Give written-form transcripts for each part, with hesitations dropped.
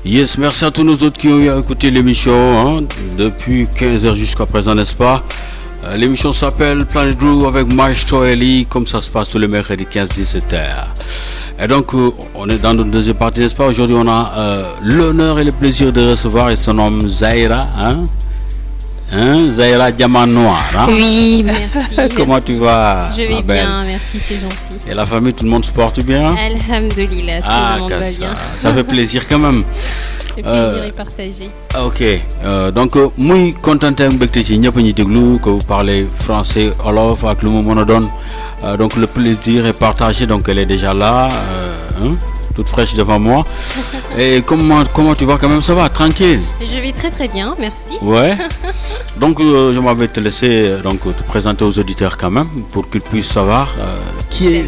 Yes, merci à tous nos autres qui ont eu à écouter l'émission depuis 15h jusqu'à présent, n'est-ce pas? L'émission s'appelle Planet Groove avec Maestro Eli, comme ça se passe tous les mercredis 15-17h. Et donc, on est dans notre deuxième partie, n'est-ce pas? Aujourd'hui, on a l'honneur et le plaisir de recevoir, et son nom Zahira, Zahira Diamant Noir. Oui, merci. Comment tu vas? Je vais bien, merci, c'est gentil. Et la famille, tout le monde se porte bien? Alhamdulillah, tout le monde va bien. Ça fait plaisir quand même. Le plaisir est partagé. Ok, donc muy content mbégte ci ñëpp ñi déglu que vous parlez français, wolof ak lu mu mën a doon. Donc le plaisir est partagé, donc elle est déjà là, toute fraîche devant moi. Et comment tu vas quand même? Ça va, tranquille? Je vais très très bien, merci. Ouais. Donc je m'avais te laisser donc te présenter aux auditeurs quand même pour qu'ils puissent savoir qui est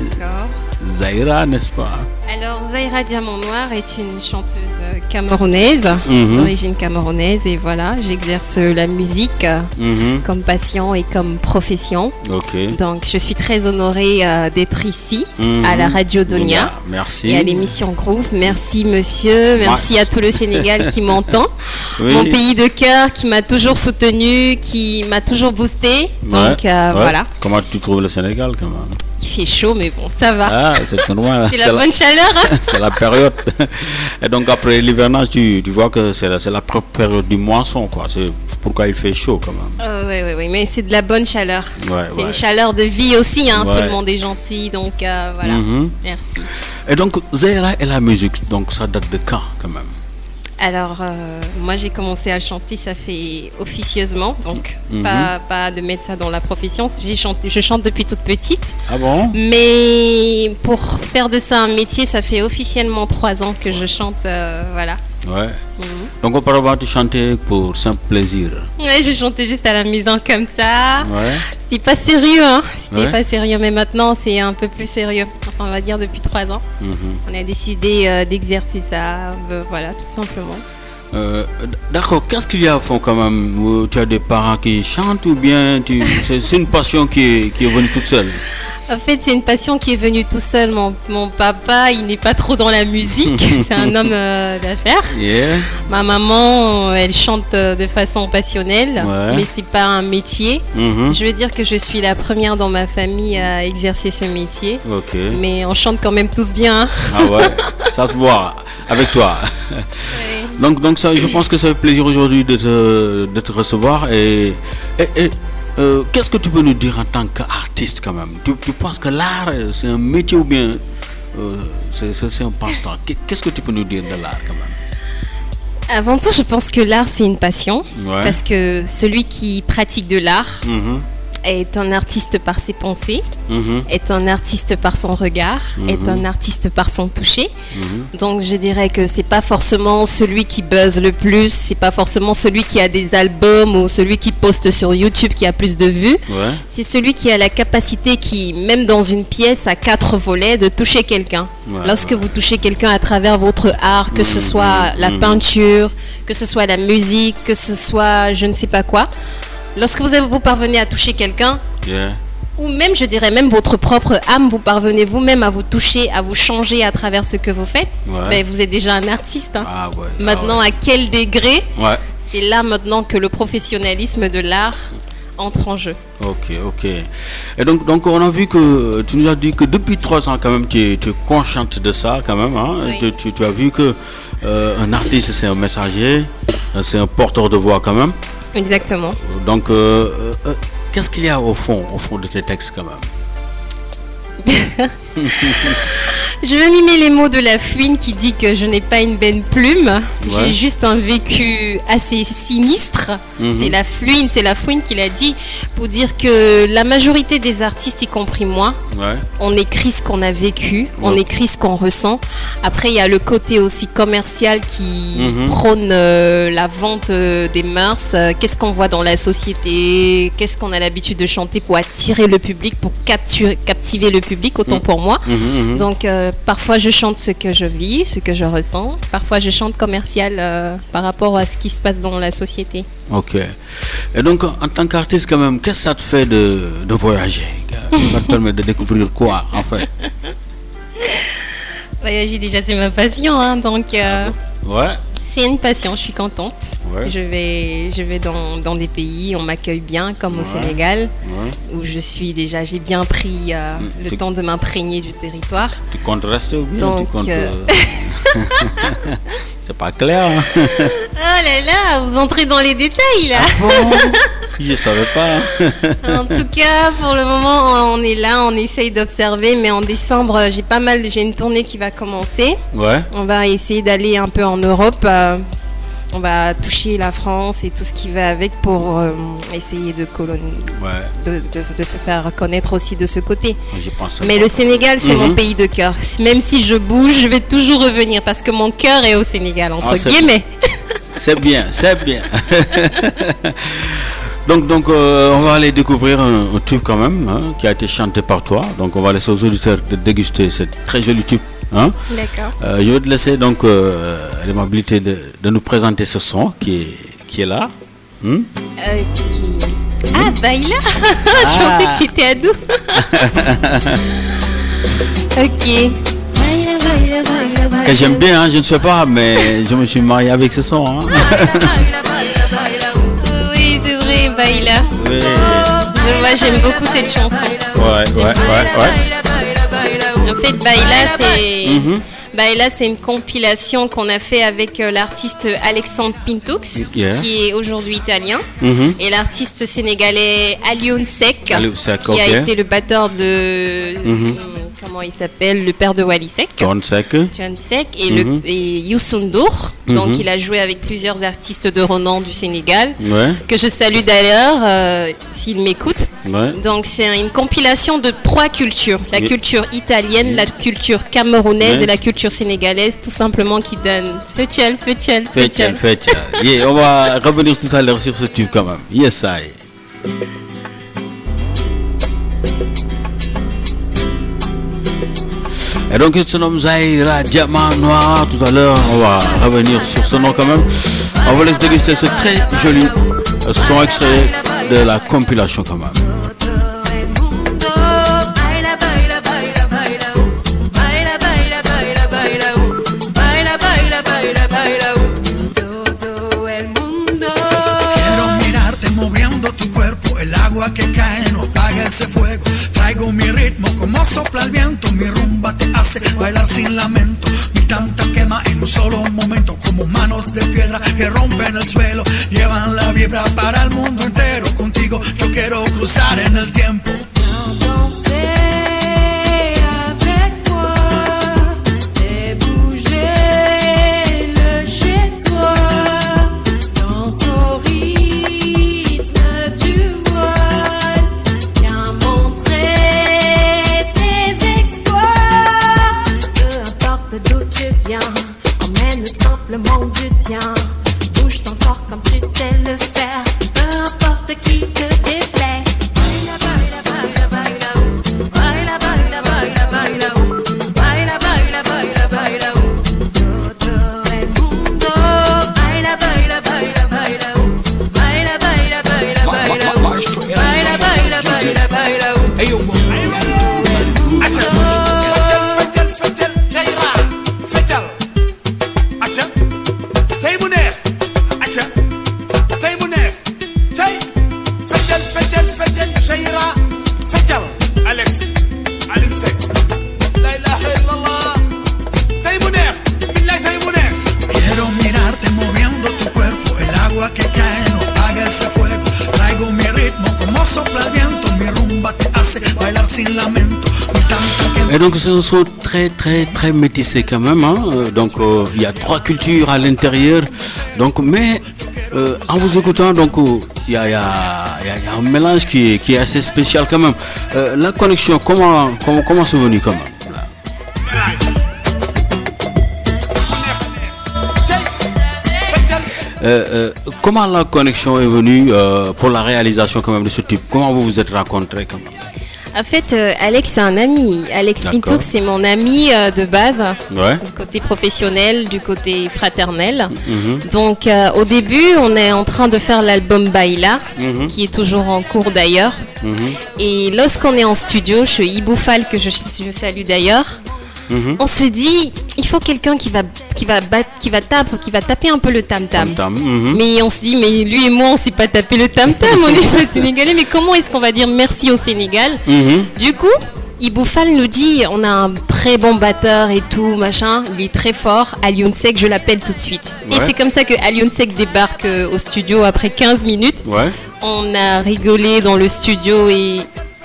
Zahira, n'est-ce pas? Alors Zahira Diamant Noir est une chanteuse camerounaise, d'origine camerounaise, et voilà, j'exerce la musique comme passion et comme profession. Okay. Donc je suis très honorée d'être ici à la radio Donia. Merci. Et à l'émission Groove. Merci monsieur, merci à tout le Sénégal qui m'entend. Oui. Mon pays de cœur qui m'a toujours soutenu, qui m'a toujours boosté. Donc voilà. Comment tu trouves le Sénégal quand même? Il fait chaud, mais bon, ça va. Ah, c'est loin. C'est la bonne chaleur. C'est la période. Et donc après l'hivernage, tu vois que c'est la propre période du moisson, quoi. C'est pourquoi il fait chaud quand même. Oui, mais c'est de la bonne chaleur. C'est une chaleur de vie aussi, tout le monde est gentil, donc voilà. Merci. Et donc Zahira et la musique, donc ça date de quand même? Alors, moi j'ai commencé à chanter, ça fait officieusement, donc pas de mettre ça dans la profession. Je chante depuis toute petite. Ah bon? Mais pour faire de ça un métier, ça fait officiellement 3 ans que je chante, voilà. Ouais. Donc auparavant tu chantais pour simple plaisir? Ouais, je chantais juste à la maison comme ça. Ouais. C'était pas sérieux, pas sérieux, mais maintenant c'est un peu plus sérieux. Enfin, on va dire depuis 3 ans. On a décidé d'exercer ça, voilà, tout simplement. D'accord, qu'est-ce qu'il y a au fond quand même? Tu as des parents qui chantent ou bien c'est une passion qui est venue toute seule? En fait, c'est une passion qui est venue tout seul. Mon papa, il n'est pas trop dans la musique. C'est un homme d'affaires. Yeah. Ma maman, elle chante de façon passionnelle, mais c'est pas un métier. Je veux dire que je suis la première dans ma famille à exercer ce métier. Okay. Mais on chante quand même tous bien. Ah ouais, ça se voit avec toi. Ouais. Donc ça, je pense que ça fait plaisir aujourd'hui de te recevoir. Et qu'est-ce que tu peux nous dire en tant qu'artiste quand même? Tu penses que l'art c'est un métier ou bien c'est un passe-temps? Qu'est-ce que tu peux nous dire de l'art quand même? Avant tout, je pense que l'art c'est une passion, parce que celui qui pratique de l'art est un artiste par ses pensées, est un artiste par son regard, est un artiste par son toucher. Donc je dirais que c'est pas forcément celui qui buzz le plus, c'est pas forcément celui qui a des albums ou celui qui poste sur YouTube qui a plus de vues. C'est celui qui a la capacité, qui même dans une pièce à 4 volets, de toucher quelqu'un. Lorsque vous touchez quelqu'un à travers votre art, que ce soit la peinture, que ce soit la musique, que ce soit je ne sais pas quoi. Lorsque vous parvenez à toucher quelqu'un, ou même, je dirais, même votre propre âme, vous parvenez vous-même à vous toucher, à vous changer à travers ce que vous faites, ben, vous êtes déjà un artiste. Maintenant, à quel degré? C'est là maintenant que le professionnalisme de l'art entre en jeu. Ok. Et donc on a vu que tu nous as dit que depuis 3 ans quand même tu es consciente de ça quand même. Tu as vu que un artiste c'est un messager, c'est un porteur de voix quand même. Exactement. Donc, qu'est-ce qu'il y a au fond de tes textes quand même? Je vais mimer les mots de la fouine qui dit que je n'ai pas une belle plume. J'ai juste un vécu assez sinistre. C'est la fouine qui l'a dit, pour dire que la majorité des artistes, y compris moi, on écrit ce qu'on a vécu, on écrit ce qu'on ressent. Après, il y a le côté aussi commercial qui prône la vente des mœurs. Qu'est-ce qu'on voit dans la société? Qu'est-ce qu'on a l'habitude de chanter pour attirer le public, pour captiver le public, autant pour moi. Donc, parfois je chante ce que je vis, ce que je ressens. Parfois je chante commercial par rapport à ce qui se passe dans la société. Ok. Et donc en tant qu'artiste quand même, qu'est-ce que ça te fait de voyager? Ça te permet de découvrir quoi en fait? Voyager déjà c'est ma passion, donc C'est une passion, je suis contente. Ouais. Je vais dans des pays, on m'accueille bien, comme au Sénégal, où j'ai bien pris le temps de m'imprégner du territoire. Tu comptes rester ou bien Donc, tu comptes... C'est pas clair. Hein? Oh là là, vous entrez dans les détails là. Ah bon? Je savais pas. En tout cas, pour le moment, on est là, on essaye d'observer, mais en décembre, j'ai une tournée qui va commencer. Ouais. On va essayer d'aller un peu en Europe. On va toucher la France et tout ce qui va avec pour essayer de se faire connaître aussi de ce côté. Mais le Sénégal, c'est mon pays de cœur. Même si je bouge, je vais toujours revenir parce que mon cœur est au Sénégal, entre guillemets. C'est bien, c'est bien. Donc on va aller découvrir un tube quand même, hein, qui a été chanté par toi. Donc on va laisser aux auditeurs de déguster ce très joli tube. Hein? D'accord. Je vais te laisser donc l'amabilité de nous présenter ce son qui est là. Ah, Baila. Je pensais que c'était Adou. Ok. Que j'aime bien, hein, je ne sais pas, mais je me suis marié avec ce son. Hein. Oui, c'est vrai, Baila. Oui. Moi, j'aime beaucoup cette chanson. Ouais. En fait, Baila, c'est une compilation qu'on a fait avec l'artiste Alexandre Pintoux, qui est aujourd'hui italien, et l'artiste sénégalais Alioune Seck, qui a été le batteur de... Comment il s'appelle, le père de Wally Seck. John Seck et Youssou N'Dour. Donc il a joué avec plusieurs artistes de renom du Sénégal, que je salue d'ailleurs s'il m'écoute. Donc c'est une compilation de 3 cultures, la culture italienne, la culture camerounaise et la culture sénégalaise, tout simplement, qui donne Fetial. Yeah, on va revenir tout à l'heure sur ce tube quand même. Yes, I. Et donc ce nom Zahira Diamant Noir. Tout à l'heure on va revenir sur ce nom quand même. On va laisser déguster ce très joli son extrait de la compilation quand même. Que cae, no apaga ese fuego. Traigo mi ritmo como sopla el viento. Mi rumba te hace bailar sin lamento. Mi tanta quema en un solo momento, como manos de piedra que rompen el suelo. Llevan la vibra para el mundo entero. Contigo yo quiero cruzar en el tiempo. Le monde du tien, bouge ton corps comme tu sais le faire, peu importe qui te déplaît. Baila, baila, baila, baila, baila, baila, baila, baila, baila, baila, baila, baila, todo el mundo. Baila, baila, baila, baila, baila, baila, baila, baila, baila, baila, baila, baila. Et donc c'est un son très métissé quand même, hein? Donc il y a 3 cultures à l'intérieur, donc mais en vous écoutant, donc il y a un mélange qui est assez spécial quand même. La connexion, comment c'est venu quand même? Comment la connexion est venue pour la réalisation quand même de ce type? Comment vous vous êtes rencontrés quand même? En fait, Alex, c'est un ami. Alex Pintoux, c'est mon ami de base, du côté professionnel, du côté fraternel. Donc, au début, on est en train de faire l'album Baila, qui est toujours en cours d'ailleurs. Et lorsqu'on est en studio, chez Iboufal, que je salue d'ailleurs, on se dit, il faut quelqu'un qui va taper un peu le tam-tam. Mais on se dit, mais lui et moi, on ne sait pas taper le tam-tam, on est pas sénégalais, mais comment est-ce qu'on va dire merci au Sénégal? Du coup, Iboufal nous dit, on a un très bon batteur et tout, machin, il est très fort, Alioune Seck, je l'appelle tout de suite. Et c'est comme ça que Alioune Seck débarque au studio après 15 minutes. On a rigolé dans le studio et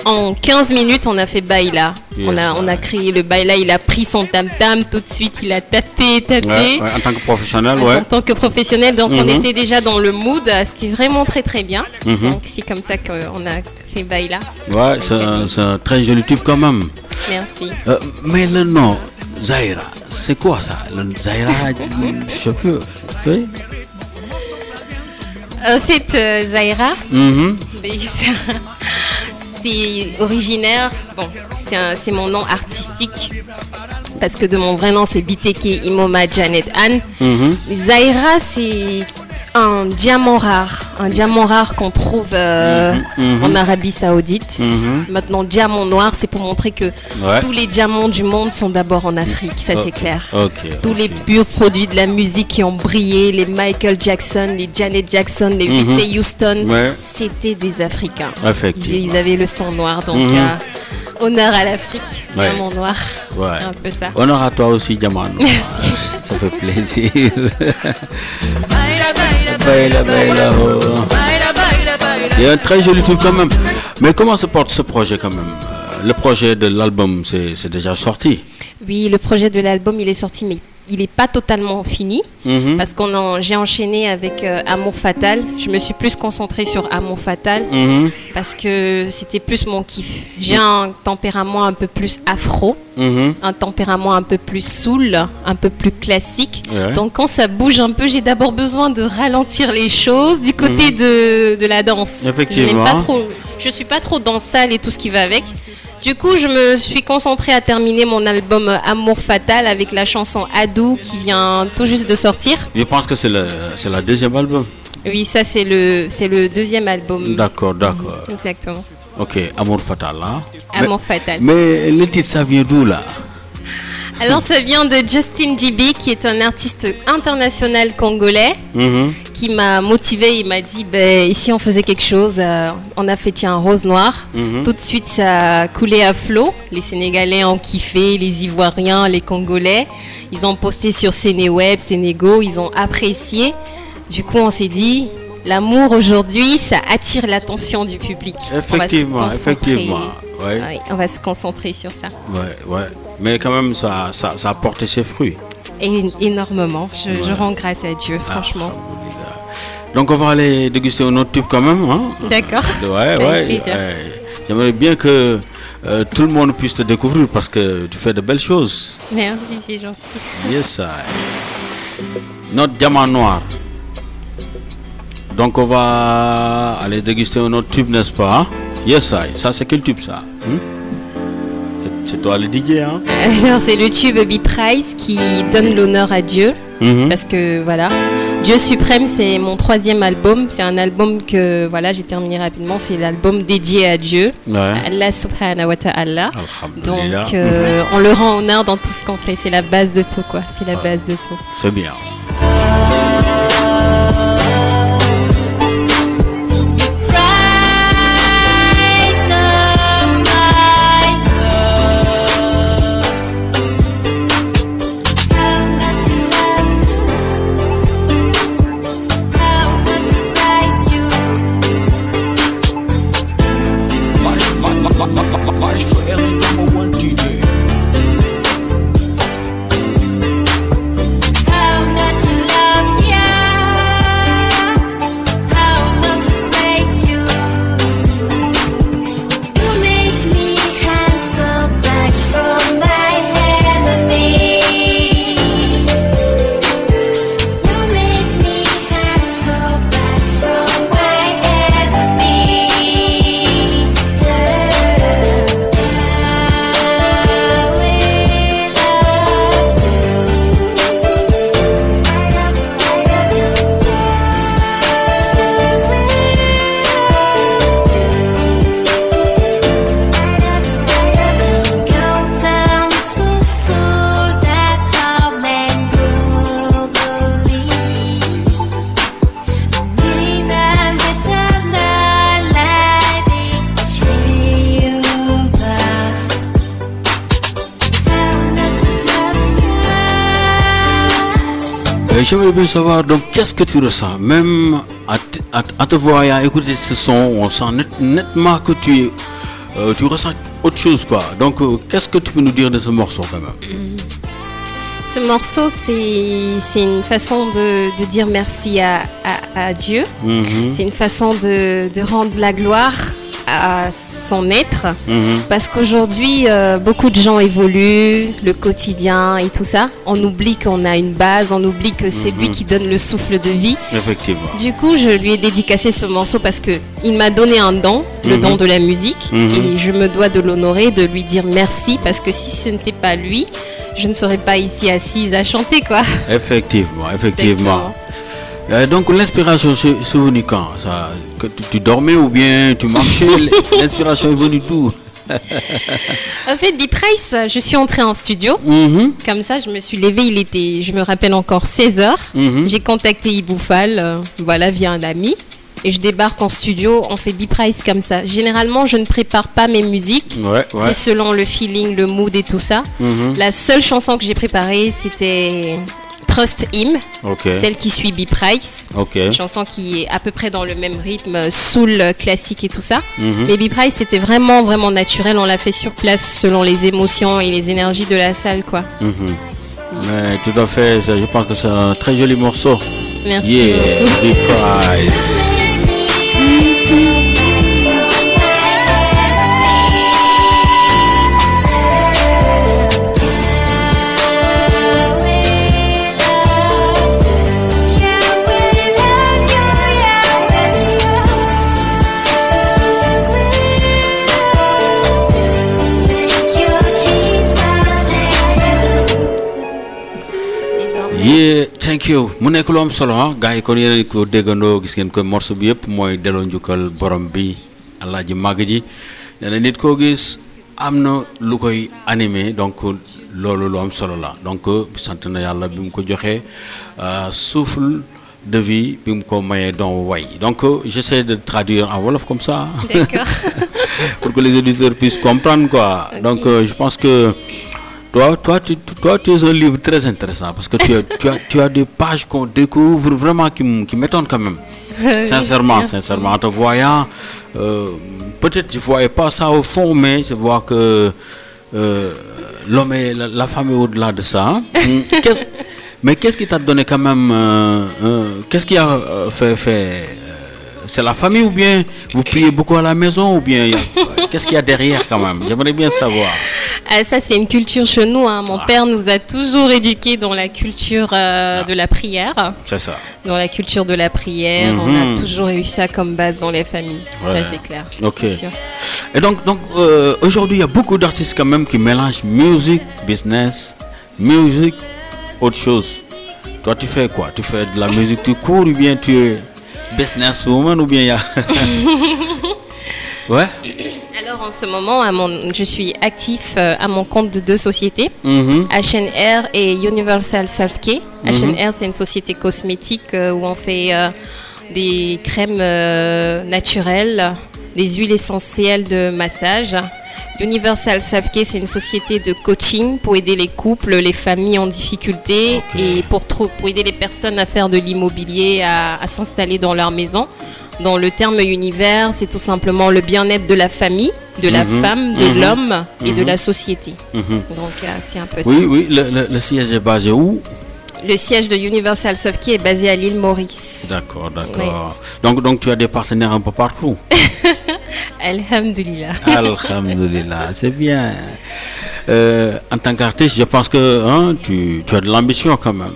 en 15 minutes, on a fait Baila. On a créé le Baila, il a pris son tam-tam, tout de suite, il a tapé. En tant que professionnel, En tant que professionnel, donc on était déjà dans le mood, c'était vraiment très très bien. Donc c'est comme ça qu'on a fait Baila. Ouais, c'est un très joli tube quand même. Merci. Mais le nom, Zahira, c'est quoi ça? Le Zahira, je sais plus. Oui? En fait, Zahira, c'est originaire, c'est mon nom artistique parce que de mon vrai nom c'est Biteke Imoma Janet Anne. Zahira, c'est un diamant rare qu'on trouve en Arabie Saoudite. Maintenant, diamant noir, c'est pour montrer que tous les diamants du monde sont d'abord en Afrique, ça c'est clair. Tous les purs produits de la musique qui ont brillé, les Michael Jackson, les Janet Jackson, les Whitney Houston, c'était des Africains. Ils avaient le sang noir, donc honneur à l'Afrique, diamant noir, c'est un peu ça. Honneur à toi aussi, diamant noir. Merci. Ça fait plaisir. Il y a un très joli truc quand même. Mais comment se porte ce projet quand même? Le projet de l'album, c'est déjà sorti? Oui, le projet de l'album, il est sorti, mais il n'est pas totalement fini. Parce que j'ai enchaîné avec Amour Fatal. Je me suis plus concentrée sur Amour Fatal parce que c'était plus mon kiff. J'ai un tempérament un peu plus afro, un tempérament un peu plus soul, un peu plus classique. Donc quand ça bouge un peu, j'ai d'abord besoin de ralentir les choses du côté de la danse. Effectivement. Je suis pas trop dansale et tout ce qui va avec. Du coup, je me suis concentrée à terminer mon album Amour Fatal avec la chanson Adou qui vient tout juste de sortir. Je pense que c'est le deuxième album. Oui, ça c'est le deuxième album. D'accord. Exactement. Ok, Amour Fatal. Hein? Amour Fatal. Mais le titre, ça vient d'où là? Alors ça vient de Justin JB qui est un artiste international congolais qui m'a motivé. Il m'a dit ici on faisait quelque chose, on a fait Rose Noire. Tout de suite ça a coulé à flot. Les Sénégalais ont kiffé, les Ivoiriens, les Congolais. Ils ont posté sur Sénéweb, Sénégo, ils ont apprécié. Du coup on s'est dit l'amour aujourd'hui ça attire l'attention du public. Effectivement. Ouais, on va se concentrer sur ça. Ouais. Mais quand même, ça a porté ses fruits. Et énormément. Je rends grâce à Dieu, franchement. Donc, on va aller déguster un autre tube quand même. Hein? D'accord. Ouais. J'aimerais bien que tout le monde puisse te découvrir parce que tu fais de belles choses. Merci, c'est gentil. Yes, notre diamant noir. Donc, on va aller déguster un autre tube, n'est-ce pas? Hein? Yes, ça c'est quel tube ça? C'est toi le DJ, hein? Alors c'est le tube B-Price qui donne l'honneur à Dieu. Parce que voilà, Dieu suprême c'est mon 3e album. C'est un album que voilà, j'ai terminé rapidement. C'est l'album dédié à Dieu, Allah subhanahu wa ta'ala. Donc on le rend honneur dans tout ce qu'on fait. C'est la base de tout quoi. C'est la base de tout. C'est bien. Maestro L, number one DJ. How much J'aimerais bien savoir, donc, qu'est-ce que tu ressens? Même en te voyant écouter ce son, on sent nettement que tu ressens autre chose, quoi. Donc, qu'est-ce que tu peux nous dire de ce morceau, quand même? Ce morceau, c'est une façon de dire merci à Dieu. C'est une façon de rendre la gloire à son être. Parce qu'aujourd'hui, beaucoup de gens évoluent, le quotidien et tout ça. On oublie qu'on a une base, on oublie que c'est lui qui donne le souffle de vie. Effectivement. Du coup, je lui ai dédicacé ce morceau parce qu'il m'a donné un don, le don de la musique. Et je me dois de l'honorer, de lui dire merci. Parce que si ce n'était pas lui, je ne serais pas ici assise à chanter, quoi. Effectivement. Donc l'inspiration, c'est venu quand ça, que tu dormais ou bien tu marchais? L'inspiration est venue d'où? En fait, Be-Price, je suis entrée en studio. Comme ça, je me suis levée, je me rappelle encore 16h. J'ai contacté Iboufal, voilà, via un ami. Et je débarque en studio, on fait Be-Price comme ça. Généralement, je ne prépare pas mes musiques. C'est selon le feeling, le mood et tout ça. La seule chanson que j'ai préparée, c'était Trust Him, celle qui suit Be-Price. Une chanson qui est à peu près dans le même rythme, soul, classique et tout ça. Mais Be-Price, c'était vraiment, vraiment naturel. On l'a fait sur place selon les émotions et les énergies de la salle, quoi. Mais tout à fait, je pense que c'est un très joli morceau. Merci. Yeah, Be-Price. Yeah, thank you. Mu nekk lu am solo ah gars yi kon yéen ko déggandoo gis ngeen ko morceau bi yëpp mooy delloo njukkal borom bi Alaaji Màgg ji nee na nit koo gis am na lu koy animé donc loolu lu am solo la donc sant na yàlla bi mu ko joxee souffle de vie bi mu ko mayee don way donc j'essaie de traduire en wolof comme ça. D'accord. Pour que les auditeurs puissent comprendre quoi. Okay. Donc je pense que Toi, tu es un livre très intéressant parce que tu as des pages qu'on découvre vraiment qui m'étonnent quand même. Sincèrement, en te voyant, peut-être je ne voyais pas ça au fond, mais je vois que l'homme et la femme est au-delà de ça. Mais qu'est-ce qui t'a donné quand même, qu'est-ce qui a fait c'est la famille ou bien vous priez beaucoup à la maison ou bien qu'est-ce qu'il y a derrière quand même? J'aimerais bien savoir. Ça, c'est une culture chez nous. Hein. Mon père nous a toujours éduqués dans la culture de la prière. C'est ça. Dans la culture de la prière, on a toujours eu ça comme base dans les familles. Ouais. Ça, c'est clair. Okay. C'est sûr. Et donc aujourd'hui, il y a beaucoup d'artistes quand même qui mélangent musique, business, musique, autre chose. Toi, tu fais quoi? Tu fais de la musique, tu cours ou bien tu es businesswoman ou bien il y a... Ouais. Alors en ce moment, je suis actif à mon compte de 2 sociétés, HNR et Universal Self-Care. HNR, c'est une société cosmétique où on fait des crèmes naturelles, des huiles essentielles de massage. Universal Self-Care, c'est une société de coaching pour aider les couples, les familles en difficulté et pour aider les personnes à faire de l'immobilier, à s'installer dans leur maison. Dans le terme univers, c'est tout simplement le bien-être de la famille, de la femme, de l'homme et de la société. Donc c'est un peu ça. Oui, le siège est basé où? Le siège de Universal Self-Care est basé à l'île Maurice. D'accord. Oui. Donc tu as des partenaires un peu partout. Alhamdulillah. Alhamdulillah, c'est bien. En tant qu'artiste, je pense que tu as de l'ambition quand même.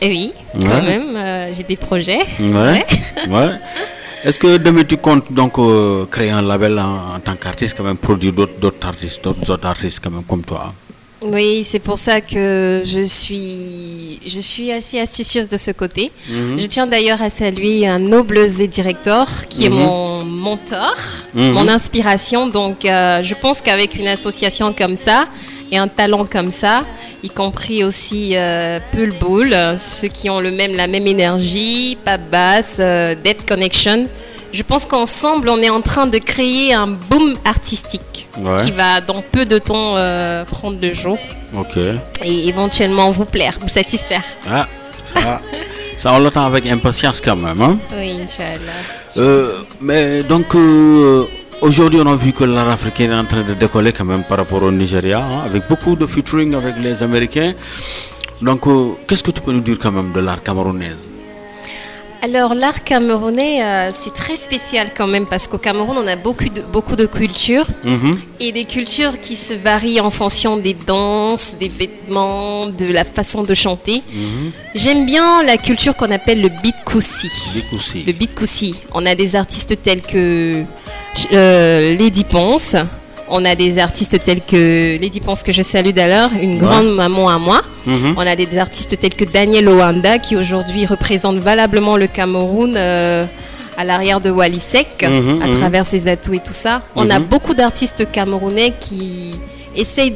Oui, quand même, j'ai des projets. Ouais. Est-ce que demain tu comptes donc créer un label en tant qu'artiste, quand même produire d'autres artistes quand même comme toi? Oui, c'est pour ça que je suis assez astucieuse de ce côté. Je tiens d'ailleurs à saluer un noble directeur qui est mon mentor, mon inspiration. Donc, je pense qu'avec une association comme ça et un talent comme ça, y compris aussi Pulboul, ceux qui ont la même énergie, Pape Bass, Dead Connection, je pense qu'ensemble, on est en train de créer un boom artistique qui va dans peu de temps prendre le jour et éventuellement vous plaire, vous satisfaire. Ah, Ça, on l'attend avec impatience quand même. Hein? Oui, Inch'Allah. Mais donc, aujourd'hui, on a vu que l'art africain est en train de décoller quand même par rapport au Nigeria, hein, avec beaucoup de featuring avec les Américains. Donc, qu'est-ce que tu peux nous dire quand même de l'art camerounais? Alors l'art camerounais, c'est très spécial quand même parce qu'au Cameroun, on a beaucoup de cultures et des cultures qui se varient en fonction des danses, des vêtements, de la façon de chanter. J'aime bien la culture qu'on appelle le beat koussi. Le beat koussi. On a des artistes tels que Lady Ponce. On a des artistes tels que Lady Ponce, que je salue d'ailleurs, une grande maman à moi. On a des artistes tels que Daniel Owanda, qui aujourd'hui représente valablement le Cameroun à l'arrière de Wally Seck, à travers ses atouts et tout ça. On a beaucoup d'artistes camerounais qui essayent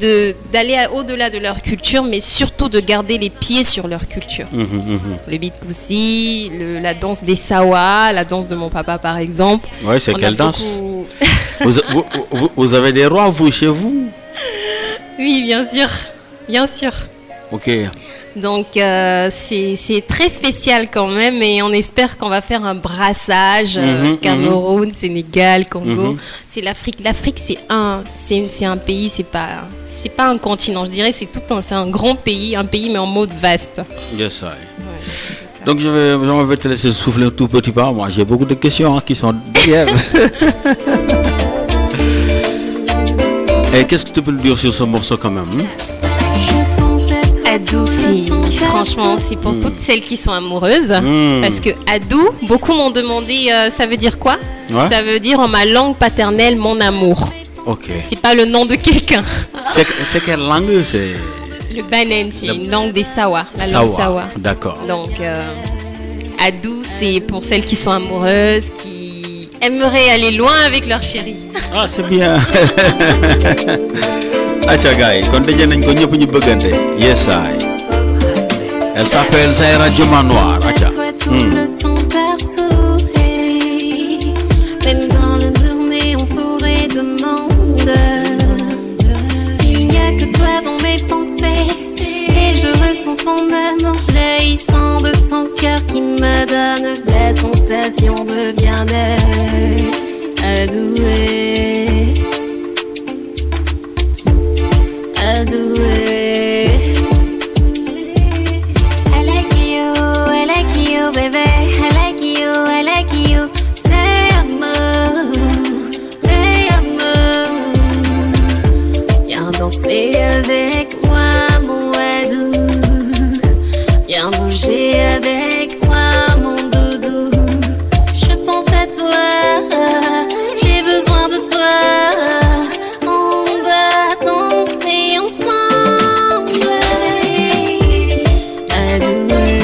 d'aller au-delà de leur culture, mais surtout de garder les pieds sur leur culture. Le beat koussi, la danse des Sawa, la danse de mon papa par exemple. Ouais, c'est quelle danse? Vous avez des rois, vous, chez vous? Oui, bien sûr. Bien sûr. Ok. Donc, c'est très spécial quand même et on espère qu'on va faire un brassage Cameroun, Sénégal, Congo. C'est l'Afrique. L'Afrique, c'est un pays, c'est pas un continent. Je dirais c'est un grand pays, un pays mais en mode vaste. Yes, I. Ouais, donc, je vais te laisser souffler un tout petit peu. Moi, j'ai beaucoup de questions qui sont derrière. Et qu'est-ce que tu peux nous dire sur ce morceau quand même? Adou, franchement, c'est pour toutes celles qui sont amoureuses. Parce que Adou, beaucoup m'ont demandé, ça veut dire quoi? Ça veut dire en ma langue paternelle, mon amour. Ok. C'est pas le nom de quelqu'un. C'est quelle langue? C'est le Banen, c'est une langue des Sawa. La langue Sawa. D'accord. Donc, Adou, c'est pour celles qui sont amoureuses, qui aimeraient aller loin avec leur chéri. Ah, c'est bien. Acha gars, quand déjà nañ ko ñëpp ñu bëggante. Yes, I. Elle s'appelle Zahra Dioma Noir. Acha. Le temps partout, même dans la journée entourée de monde. Il n'y a que toi dans mes pensées et je ressens ton amour jaillissant de ton cœur qui me donne la sensation de bien-être. Adoué, adoué. I like you, baby. I like you. Te amo. Viens danser avec moi, mon adou. Viens bouger avec moi, mon doudou. Je pense à toi, j'ai besoin de toi. On va danser ensemble. Adoué.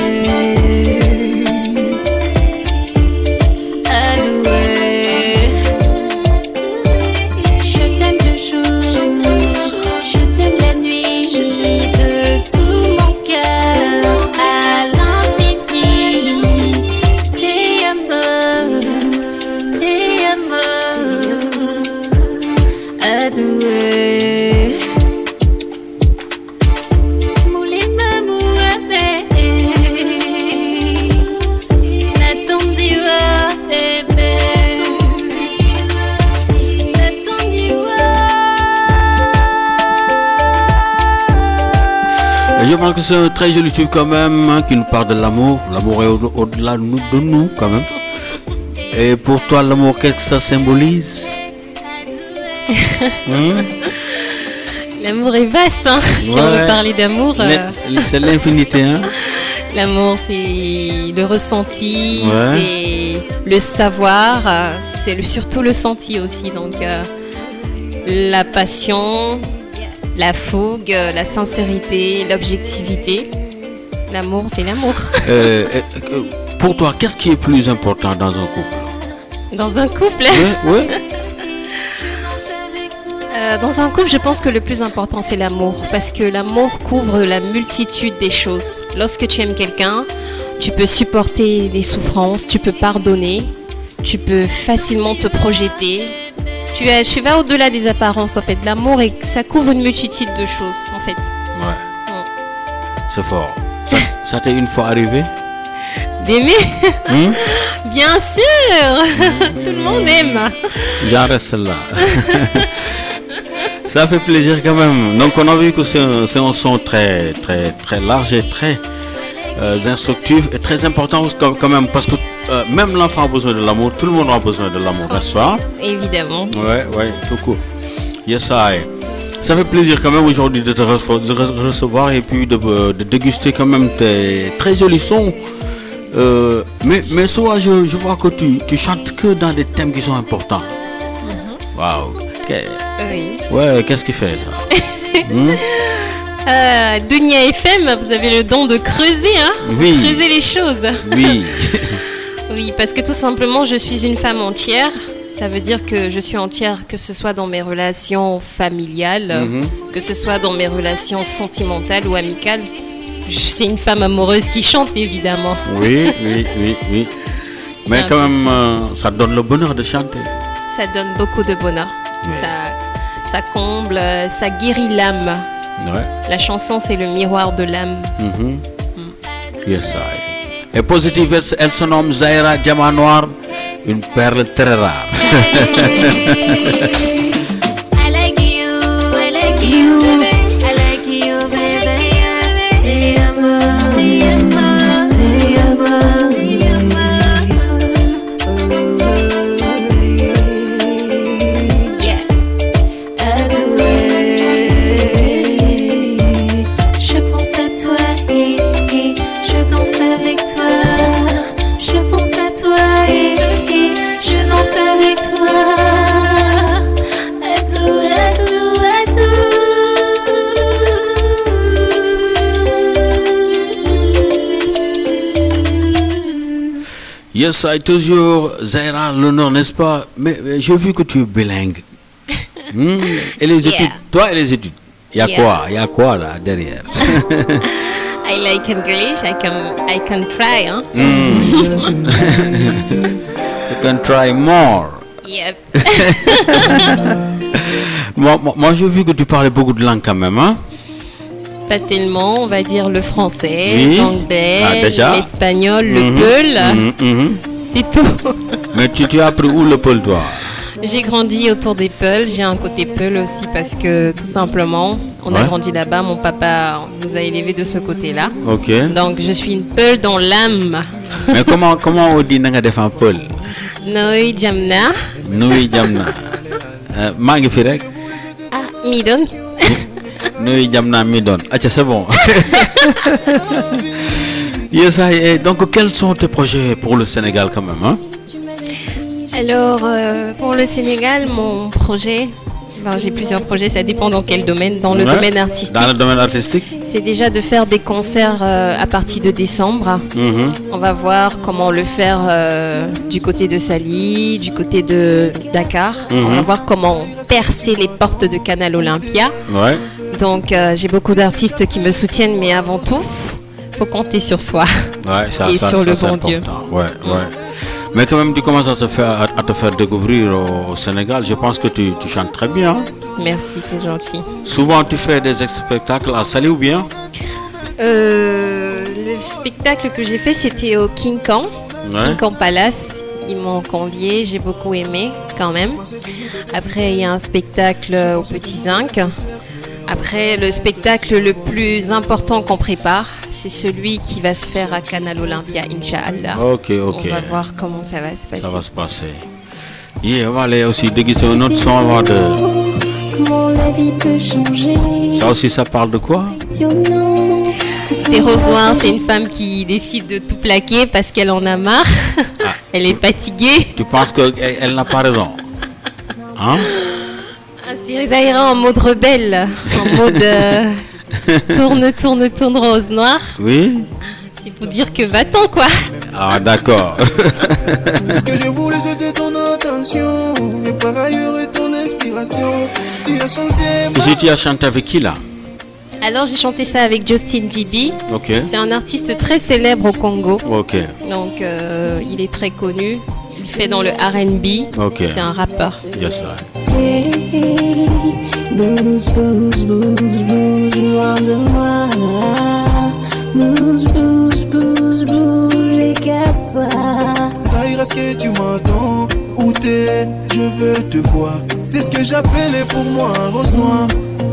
Je t'aime le jour, je t'aime la nuit, de tout mon cœur à l'infini. Te amo, adoué. Moulin m'amoué, n'attendiwa, bébé. Et je pense que c'est un très joli tube quand même, hein, qui nous parle de l'amour. L'amour est au-delà de nous quand même. Et pour toi, l'amour, qu'est-ce que ça symbolise? L'amour est vaste, hein, si on veut parler d'amour. C'est l'infinité, hein. L'amour, c'est le ressenti, c'est le savoir, c'est surtout le senti aussi. Donc, la passion, la fougue, la sincérité, l'objectivité. L'amour, c'est l'amour. Pour toi, qu'est-ce qui est plus important dans un couple? Dans un couple? Oui. Dans un couple, je pense que le plus important, c'est l'amour. Parce que l'amour couvre la multitude des choses. Lorsque tu aimes quelqu'un, tu peux supporter les souffrances, tu peux pardonner, tu peux facilement te projeter. Tu vas au-delà des apparences, en fait. L'amour, ça couvre une multitude de choses, en fait. Ouais. C'est fort. Ça t'est une fois arrivé? D'aimer? Bien sûr. Tout le monde aime. J'en reste là. Ça fait plaisir quand même. Donc on a vu que c'est un son très très très large et très instructif et très important quand même parce que même l'enfant a besoin de l'amour, tout le monde a besoin de l'amour, n'est-ce pas? Évidemment. Ouais, tout court. Yes, ça fait plaisir quand même aujourd'hui de te recevoir et puis de déguster quand même tes très jolis sons. Mais souvent je vois que tu chantes que dans des thèmes qui sont importants. Waouh. Oui. Ouais, qu'est-ce qui fait ça? Dunia FM, vous avez le don de creuser, hein? Oui. Creuser les choses. Oui. Oui, parce que tout simplement, je suis une femme entière. Ça veut dire que je suis entière, que ce soit dans mes relations familiales, que ce soit dans mes relations sentimentales ou amicales. C'est une femme amoureuse qui chante, évidemment. Oui. Mais quand même, ça donne le bonheur de chanter. Ça donne beaucoup de bonheur. Oui. Ça comble, ça guérit l'âme. Ouais. La chanson, c'est le miroir de l'âme. Yes, Et positive, elle se nomme Zahira Diamant Noir, une perle très rare. I like you, baby. I like you, baby. Te amo, te amo, te amo, te amo. Yeah. Adoré. Je pense à toi et je danse avec toi. Je pense à toi et je danse avec toi. Yes, toujours Zahira, l'honneur, n'est-ce pas? Mais j'ai vu que tu es bilingue. Et les études, toi et les études. Il y a quoi là derrière? I like English. I can try, hein? You can try more. Yep. Moi j'ai vu que tu parlais beaucoup de langues quand même, hein? Pas tellement, on va dire le français, Oui. l'anglais, déjà. l'espagnol, le peul. C'est tout. Mais tu as appris où le Peul, toi? J'ai grandi autour des Peuls. J'ai un côté Peul aussi parce que tout simplement, on a grandi là-bas. Mon papa nous a élevés de ce côté-là. Ok. Donc je suis une Peul dans l'âme. Mais comment on dit nanga defan Peul? Noy Jamna. Nuy jamna. Maa ngi fi rek. Ah, Midon. Nuy jamna mi doon. Acha, c'est bon. Yes, et donc quels sont tes projets pour le Sénégal quand même, hein? Alors, pour le Sénégal, mon projet, j'ai plusieurs projets, ça dépend dans quel domaine. Dans le domaine artistique. Dans le domaine artistique? C'est déjà de faire des concerts à partir de décembre. On va voir comment le faire du côté de Saly, du côté de Dakar. On va voir comment percer les portes de Canal Olympia. Ouais. Donc, j'ai beaucoup d'artistes qui me soutiennent, mais avant tout, faut compter sur soi. Ouais, ça, et ça, sur ça, le c'est bon Dieu. important. Ouais. Mais quand même, tu commences à te faire découvrir au Sénégal. Je pense que tu chantes très bien. Merci, c'est gentil. Souvent, tu fais des spectacles à Saly ou bien? Le spectacle que j'ai fait, c'était au King Kong Palace. Ils m'ont convié, j'ai beaucoup aimé quand même. Après, il y a un spectacle au Petit Zinc. Après, le spectacle le plus important qu'on prépare, c'est celui qui va se faire à Canal Olympia, Inch'Allah. Ok. On va voir comment ça va se passer. Ça va se passer. On va aller aussi déguiser un autre son avant de... Comment la vie peut changer. Ça aussi, ça parle de quoi? C'est Rose Noire, c'est une femme qui décide de tout plaquer parce qu'elle en a marre. Elle est fatiguée. Tu penses qu'elle n'a pas raison? Hein? C'est Zahira en mode rebelle, en mode tourne Rose Noire. Oui. C'est pour dire que va-t'en quoi. Ah, d'accord. Ce que je voulais c'était ton attention et par ailleurs et ton inspiration. Tu as changé. Et tu as chanté avec qui là? Alors j'ai chanté ça avec Justin JB. Ok. C'est un artiste très célèbre au Congo. Ok. Donc il est très connu. Il fait dans le R&B. Ok. C'est un rappeur. Yes, Bouge, bouge, bouge, bouge loin de moi. Bouge, bouge, bouge, bouge et casse-toi. Ça ira ce que tu m'entends. Où t'es, je veux te voir. C'est ce que j'appelais pour moi rose noire.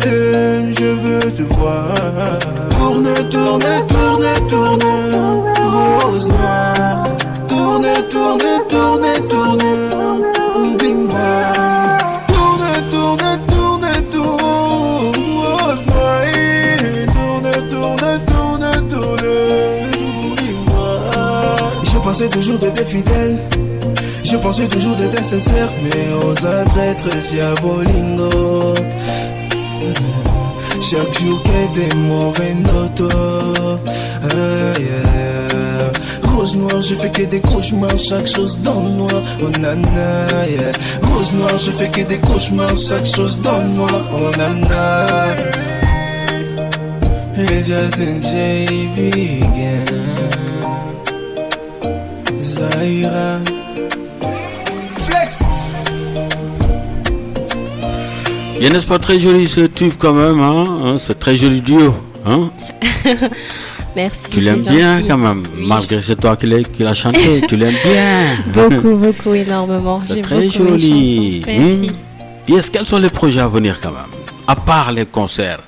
Et je veux te voir. Tourne, tourne, tourne, tourne. Rose noire. Tourne, tourne, tourne, tourne. Dis-moi. Tourne, tourne, tourne, tourne. Rose noire. Tourne, tourne, tourne, tourne. Dis-moi. Je pensais toujours d'être fidèle. Je pensais toujours d'être sincère, mais aux traîtres y'a bolingo. Chaque jour que t'es mauvais noto. Rose noire, je fais que des cauchemars, chaque chose dans le noir. Oh nana, yeah. Rose noire, je fais que des cauchemars, chaque chose dans le noir. Oh nana. It just in JB again. Zaira. Il n'est-ce pas très joli ce tube quand même, hein? C'est très joli duo, hein? Merci. Tu l'aimes bien gentil. Quand même, oui. Malgré c'est toi qui l'as chanté, tu l'aimes bien. Beaucoup, beaucoup, énormément. C'est très joli. Yes, quels sont les projets à venir quand même? À part les concerts,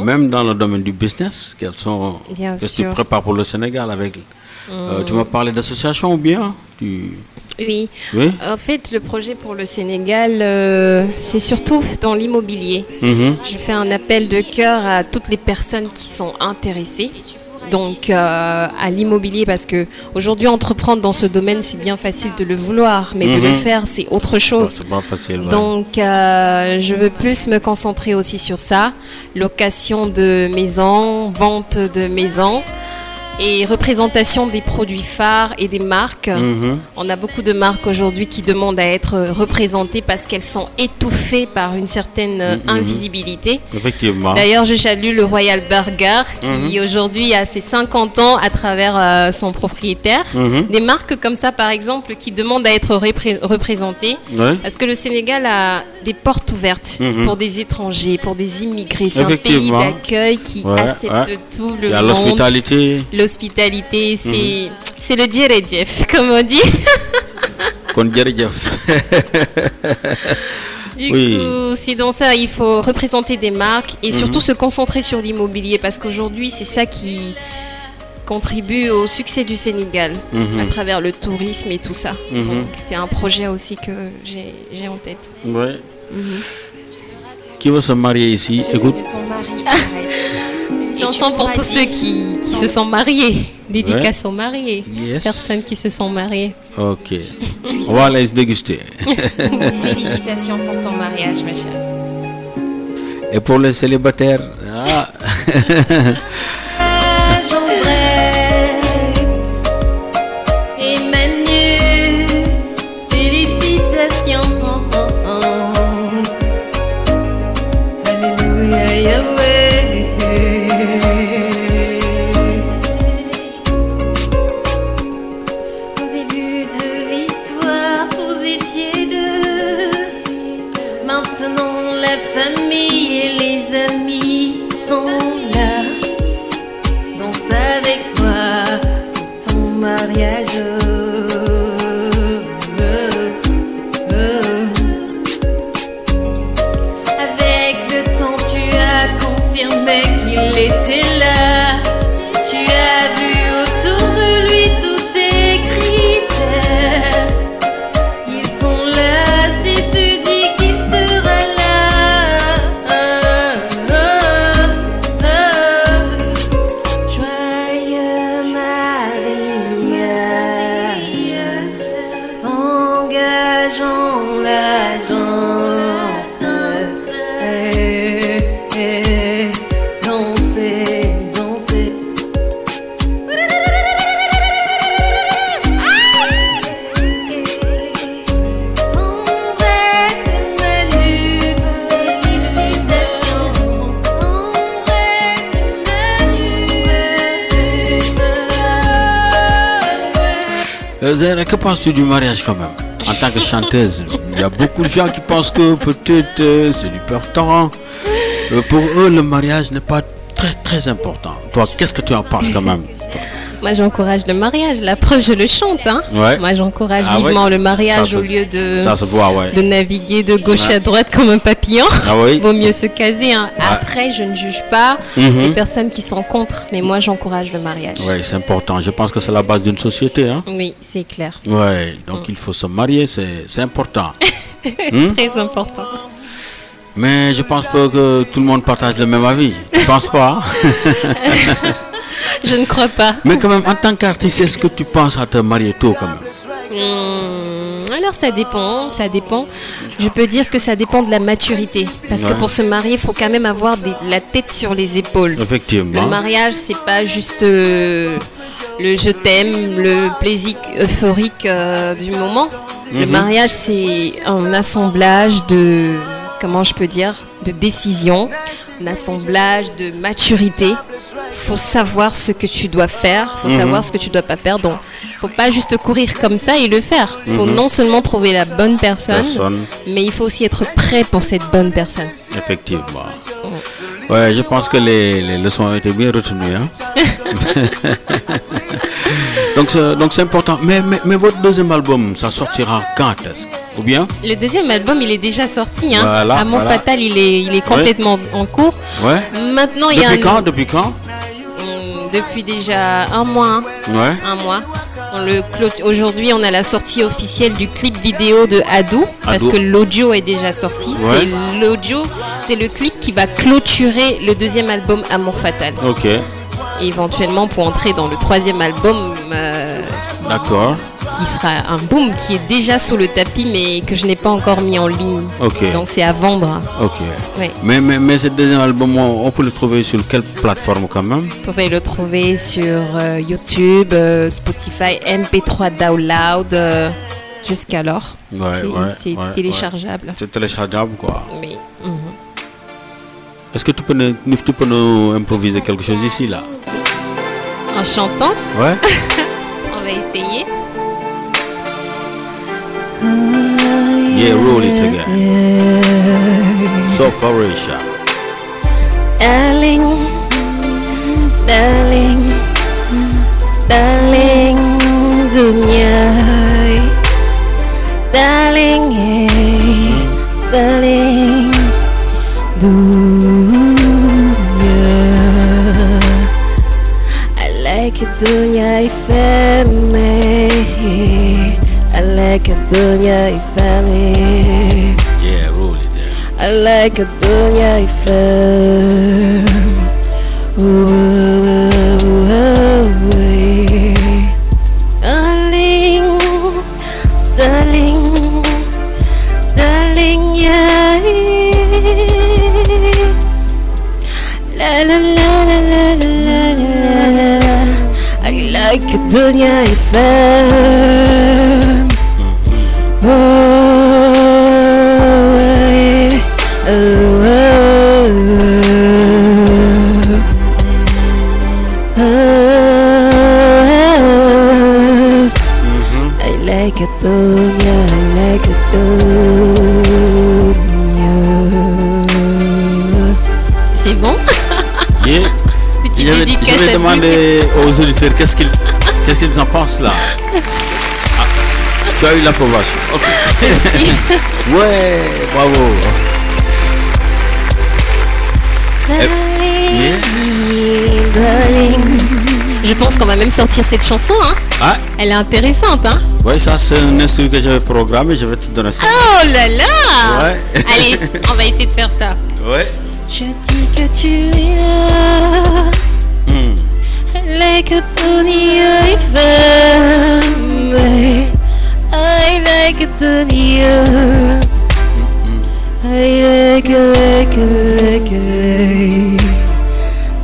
même dans le domaine du business, qu'est-ce que tu prépares pour le Sénégal avec tu m'as parlé d'association ou bien Oui. En fait, le projet pour le Sénégal, c'est surtout dans l'immobilier. Je fais un appel de cœur à toutes les personnes qui sont intéressées. Donc à l'immobilier, parce que aujourd'hui entreprendre dans ce domaine, c'est bien facile de le vouloir, mais de le faire, c'est autre chose. C'est pas facile. Ouais. Donc je veux plus me concentrer aussi sur ça, location de maisons, vente de maisons. Et représentation des produits phares et des marques. On a beaucoup de marques aujourd'hui qui demandent à être représentées parce qu'elles sont étouffées par une certaine invisibilité. Effectivement. D'ailleurs, je salue le Royal Burger qui aujourd'hui a ses 50 ans à travers son propriétaire. Des marques comme ça, par exemple, qui demandent à être représentées parce que le Sénégal a des portes ouvertes pour des étrangers, pour des immigrés. C'est un pays d'accueil qui accepte tout le monde. Il y a l'hospitalité. L'hospitalité, c'est le djerejef, comme on dit. Du coup, c'est dans ça, il faut représenter des marques et surtout se concentrer sur l'immobilier parce qu'aujourd'hui, c'est ça qui contribue au succès du Sénégal à travers le tourisme et tout ça. Donc, c'est un projet aussi que j'ai en tête. Ouais. Qui va se marier ici? Écoute. Chanson pour tous ceux qui se sont mariés. Dédicace aux mariés. Personnes qui se sont mariées. Ok. On va aller se déguster. Félicitations pour ton mariage, ma chère. Et pour les célibataires, Emmanuel, félicitations. Alléluia, Yahweh. Au début de l'histoire, vous étiez deux. Maintenant, la famille et les amis sont là. Danse avec moi pour ton mariage. Avec le temps, tu as confirmé qu'il était là. Tu as vu autour de lui tous tes critères. Ils sont là si tu dis qu'il sera là. Joyeux mariage, engageons la danse. Dansez, dansez. On rêve Manu, félicitations. On rêve Manu. Zaira, que penses-tu du mariage quand même? En tant que chanteuse, il y a beaucoup de gens qui pensent que peut-être c'est du peur temps. Pour eux, le mariage n'est pas très très important. Toi, qu'est-ce que tu en penses quand même? Moi, j'encourage le mariage. La preuve, je le chante. Hein. Ouais. Moi, j'encourage Ah vivement ouais. le mariage Ça, au lieu ça se voit, ouais. de naviguer de gauche à droite comme un papillon. Ah oui. Vaut mieux se caser. Hein. Après, je ne juge pas les personnes qui sont contre, mais moi, j'encourage le mariage. Oui, c'est important. Je pense que c'est la base d'une société. Hein? Oui, c'est clair. Oui, donc il faut se marier, c'est important. Très important. Mais je pense pas que tout le monde partage le même avis. Je pense pas. Je ne crois pas. Mais quand même, en tant qu'artiste, est-ce que tu penses à te marier tôt quand même? Alors ça dépend. Je peux dire que ça dépend de la maturité. Parce que pour se marier, il faut quand même avoir la tête sur les épaules. Effectivement. Le mariage, c'est pas juste le je t'aime, le plaisir euphorique du moment. Le mariage, c'est un assemblage de, comment je peux dire, de décisions, un assemblage de maturité. Faut savoir ce que tu dois faire, faut savoir ce que tu dois pas faire. Donc, faut pas juste courir comme ça et le faire. Faut non seulement trouver la bonne personne, mais il faut aussi être prêt pour cette bonne personne. Effectivement. Ouais, je pense que les leçons ont été bien retenues. Hein? donc c'est important. Mais votre deuxième album, ça sortira quand est-ce? Ou bien? Le deuxième album, il est déjà sorti. Hein. Voilà, Amour Fatal, il est complètement en cours. Ouais. Maintenant, il y a Depuis quand? Depuis déjà un mois. Ouais. Un mois. Aujourd'hui, on a la sortie officielle du clip vidéo de Adou, parce que l'audio est déjà sorti. Ouais. C'est le clip qui va clôturer le deuxième album Amour Fatal. Ok. Et éventuellement pour entrer dans le troisième album D'accord. qui sera un boom, qui est déjà sous le tapis mais que je n'ai pas encore mis en ligne. Ok. Donc c'est à vendre. Ok. Ouais. Mais ce deuxième album, on peut le trouver sur quelle plateforme quand même? Vous pouvez le trouver sur YouTube, Spotify, MP3 Download, jusqu'alors. C'est téléchargeable. Ouais. C'est téléchargeable quoi. Oui. Est-ce que tu peux nous improviser quelque chose ici là? En chantant? Ouais. On va essayer. Yeah, roll it again. So far, Aisha. Darling, darling, darling, dunia. Darling, hey, darling, dunia. I like it, dunia, ifeme. I like a dunya ifame. Yeah, roll it there. I like a dunya ifame. Darling, darling, darling, yeah. La la la la la la la la. I like a dunya ifame. I like a dunya, I like a dunya. C'est bon? Yeah. Petite Je dédicace vais à demander aux auditeurs qu'est-ce qu'ils en pensent là. Ah, tu as eu l'approbation. Ok. Ouais, bravo. Je pense qu'on va même sortir cette chanson. Hein. Ah. Elle est intéressante. Hein. Ouais, ça c'est un instrument que j'avais programmé. Je vais te donner ça. Oh là là. Ouais. Allez, on va essayer de faire ça. Ouais. Je dis que tu es là. Like a dunya ifame. I like a dunya. I like a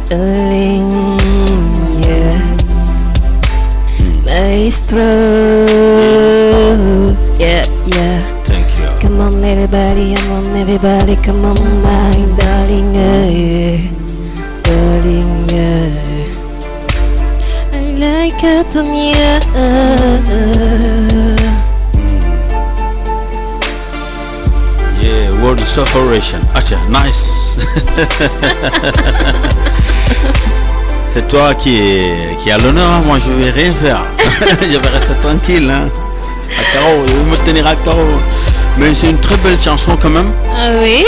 darling, yeah. Maestro, yeah, yeah. Thank you. Come on everybody, come on my darling, yeah. Darling, yeah. I like a dunya. Yeah, world separation. Acha, nice. C'est toi qui a l'honneur, hein. Moi je vais rien faire. Je vais rester tranquille, hein. À carreau, je vais me tenir à carreau. Mais c'est une très belle chanson quand même. Ah oui.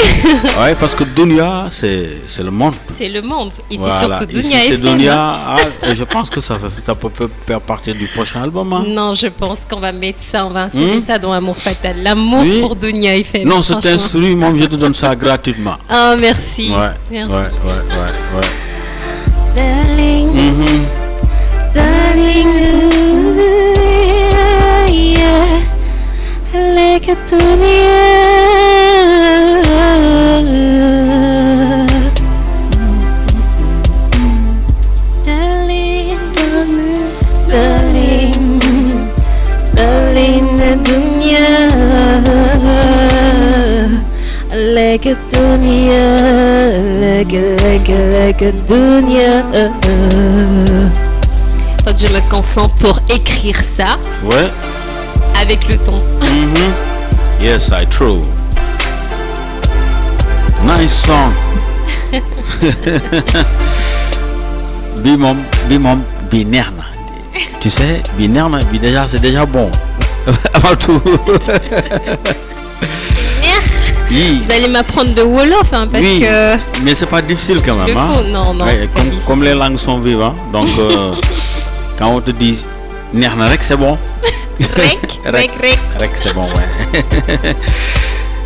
Ouais, parce que Dunia, c'est le monde. C'est le monde. Ici Voilà. surtout Dunia Ici, c'est FM. Dunia. Ah, et je pense que ça peut faire partie du prochain album, hein. Non, je pense qu'on va mettre ça, on va insérer ça dans Amour Fatal. L'amour Oui. pour Dunia FM. Non, cet franchement. instrument, je te donne ça gratuitement. Ah, merci. Ouais, Merci. ouais. Darling, darling, yeah, like a darling, darling, dunya, like a dunya, like a dunya. Donc je me concentre pour écrire ça Ouais. avec le ton. Yes, I true. Nice song. Bimom, binerna. Tu sais, binerna, déjà, c'est déjà bon. Avant tout. Oui. Vous allez m'apprendre de Wolof, hein, parce Oui, que mais c'est pas difficile quand même. le Hein? faux, non, Ouais, c'est pas difficile. comme les langues sont vivantes, donc quand on te dit nerna rek, c'est bon. Rek. Rek, c'est bon, ouais.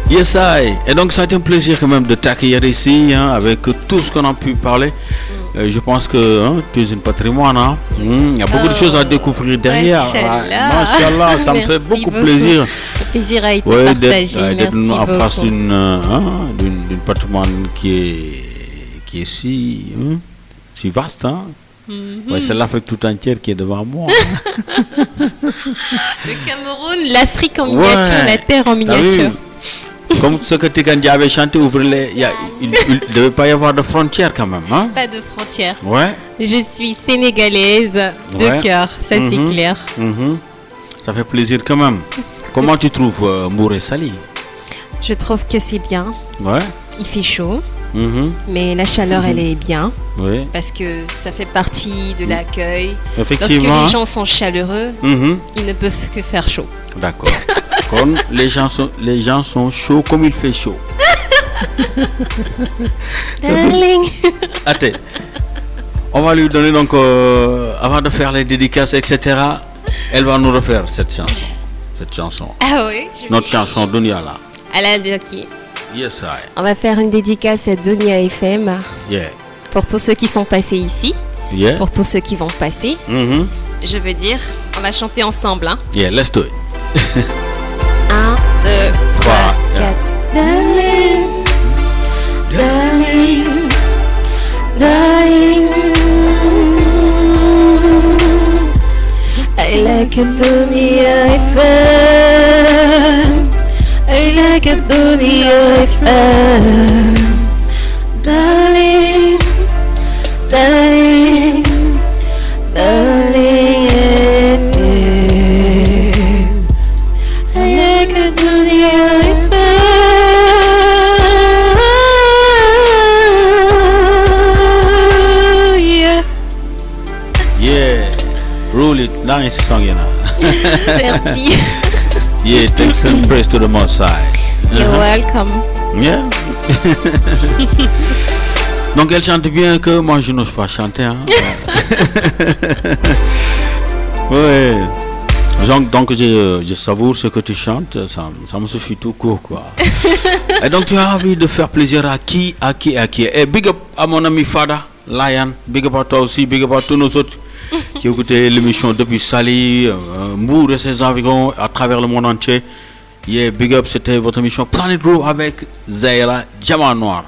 Yes, I. Et donc, ça a été un plaisir quand même de t'accueillir ici, hein, avec tout ce qu'on a pu parler. Je pense que tu es un patrimoine. Hein. Il y a beaucoup de choses à découvrir derrière. Machallah. Machallah, ça me fait Merci beaucoup plaisir. Le plaisir a été Ouais, partagé. d'être Merci en face beaucoup. d'une patrimoine qui est si vaste. Hein. Ouais, c'est l'Afrique tout entière qui est devant moi. Le Cameroun, l'Afrique en miniature, Ouais. la terre en T'as vu? miniature. Comme ce que Tigandi avait chanté, il ne devait pas y avoir de frontières quand même. Hein? Pas de frontières. Ouais. Je suis sénégalaise de Ouais. cœur, ça c'est clair. Ça fait plaisir quand même. Comment tu trouves Mbour et Saly? Je trouve que c'est bien. Ouais. Il fait chaud, Mhm. mais la chaleur elle est bien Oui. parce que ça fait partie de l'accueil. Lorsque Effectivement. les gens sont chaleureux, Mhm. ils ne peuvent que faire chaud. D'accord. Comme les gens sont chauds comme il fait chaud. Darling. Attends. On va lui donner donc, avant de faire les dédicaces, etc., elle va nous refaire cette chanson. Ah oui. Notre chanson Dunia là. Alors, ok. Yes, I. On va faire une dédicace à Dunia FM Yeah. pour tous ceux qui sont passés ici, Yeah. pour tous ceux qui vont passer. Mhm. Je veux dire, on va chanter ensemble. Hein. Yeah, let's do it. 1, 2, 3, 4. 4. Darling, darling, darling, I like a Dunia FM. I like a Dunia FM. Darling, darling, darling, I like a Dunia FM. Yeah. Yeah. Rule it. Nice song, you know. Merci. Yeah, thanks and praise to the Most High. You're welcome. Yeah. Donc elle chante bien que moi je n'ose pas chanter. Hein. Ouais. Donc je savoure ce que tu chantes, ça me suffit tout court quoi. Et donc tu as envie de faire plaisir à qui? Et big up à mon ami Fada, Lion, big up à toi aussi, big up à tous nos autres qui écoutaient l'émission depuis Saly, Mbour et ses environs à travers le monde entier. Yeah, big up, c'était votre émission Planet Groove avec Zahira Diamant Noir.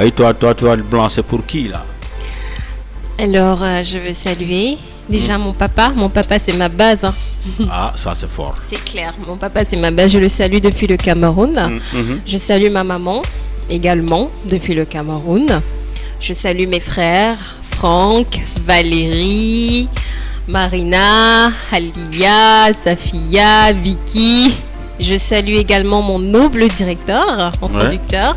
Et toi, tu vas le blanc, c'est pour qui là? Alors, je veux saluer déjà mon papa. Mon papa, c'est ma base. Hein. Ah, ça c'est fort. C'est clair. Mon papa, c'est ma base. Je le salue depuis le Cameroun. Je salue ma maman également depuis le Cameroun. Je salue mes frères, Franck, Valérie, Marina, Alia, Safia, Vicky. Je salue également mon noble directeur, mon producteur,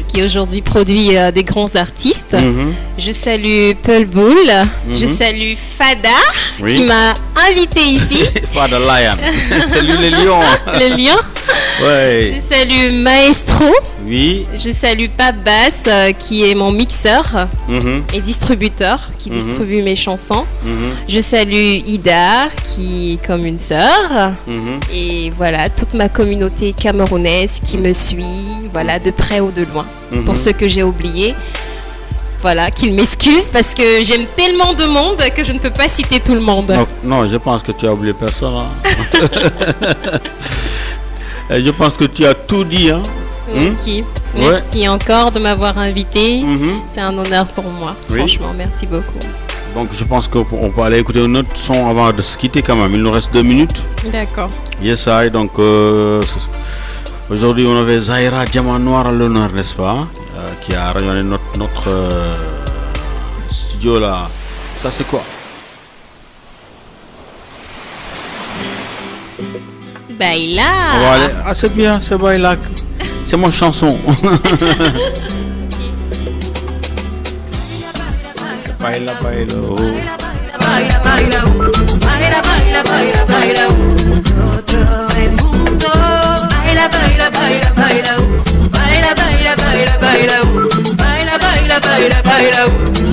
qui aujourd'hui produit des grands artistes. Je salue Peul Bull. Je salue Fada, qui m'a invité ici. Fada Lion. Salut les lions. Le lion. Je salue Maestro. Oui. Je salue Pape Bass, qui est mon mixeur et distributeur, qui distribue mes chansons. Je salue Ida, qui est comme une sœur. Et voilà, toute ma communauté camerounaise qui me suit, voilà, de près ou de loin. Pour ceux que j'ai oubliés, voilà, qu'ils m'excusent parce que j'aime tellement de monde que je ne peux pas citer tout le monde. Non, je pense que tu as oublié personne. Hein. Je pense que tu as tout dit. Hein. Ok, merci encore de m'avoir invité. C'est un honneur pour moi. Franchement, merci beaucoup. Donc je pense qu'on peut aller écouter un autre son avant de se quitter quand même. Il nous reste 2 minutes. D'accord. Yes, I. Donc aujourd'hui on avait Zahira Diamant Noir à l'honneur, n'est-ce pas, qui a rayonné notre studio là. Ça c'est quoi? Baila. On va aller. Ah c'est bien, c'est Baila. C'est mon chanson. Baila, baila, oh. Baila, baila, baila, baila, baila, baila, todo el mundo. Baila, baila, baila, baila, baila, baila, baila, baila, baila, baila, baila, baila,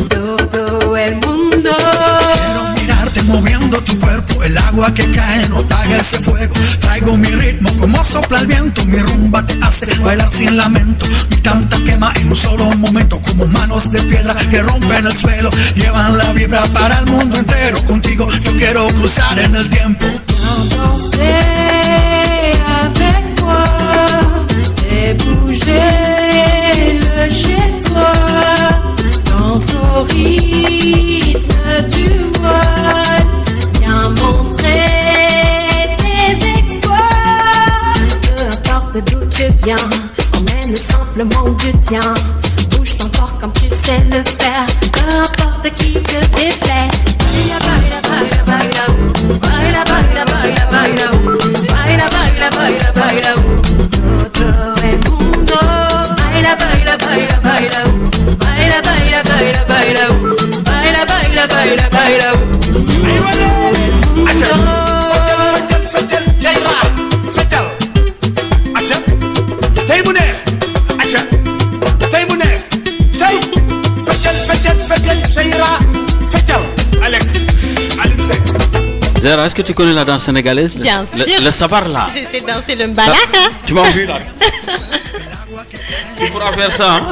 todo el mundo. Quiero mirarte moviendo tu cuerpo, el agua que cae no apaga ese fuego. Traigo mi ritmo como sopla el viento, mi rumba te hace bailar sin lamento. Mi tanta quema en un solo momento, como manos de piedra que rompen el suelo. Llevan la vibra para el mundo entero, contigo yo quiero cruzar en el tiempo. Danser avec toi, et bouger le chez toi, danse au rythme du voile, viens montrer tes exploits. Peu importe d'où tu viens, emmène simplement du tien. Bouge ton corps comme tu sais le faire, peu importe qui te déplaît. Baila, baila, baila, baila, baila, baila, baila, baila, baila, baila, baila, todo el mundo. Baila, baila, baila, baila, baila, baila, baila, baila, baila, baila, baila, baila, todo el mundo. Zahira, est-ce que tu connais la danse sénégalaise? Bien sûr. Le sabar là. Je sais danser le mbalaka. Tu m'as vu là. Tu pourras faire ça. Hein?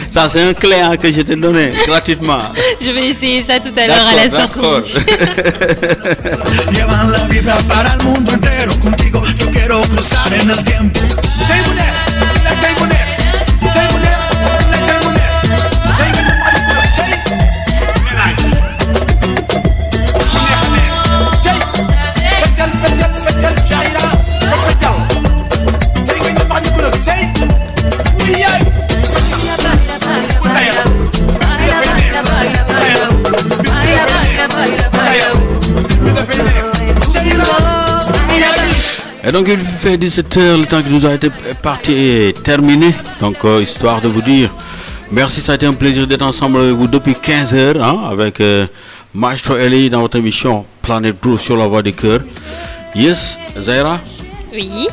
Ça c'est un clé hein, que je t'ai donné gratuitement. Je vais essayer ça tout à l'heure à la sortie. Llevan la vibra para el mundo entero, contigo yo quiero cruzar en el tiempo. Et donc il fait 17h, le temps qui nous a été parti est terminé. Donc histoire de vous dire merci, ça a été un plaisir d'être ensemble avec vous depuis 15h hein, avec Maestro Eli dans votre émission Planet Groove sur la voie du cœur. Yes, Zahira? Oui.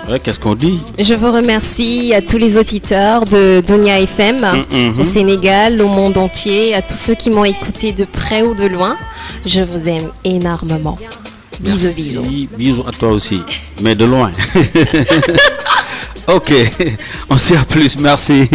Ouais, qu'est-ce qu'on dit? Je vous remercie à tous les auditeurs de Donia FM, au Sénégal, au monde entier, à tous ceux qui m'ont écouté de près ou de loin. Je vous aime énormément. Bisous, bisous. Bisous à toi aussi, mais de loin. Ok, on se dit à plus, merci.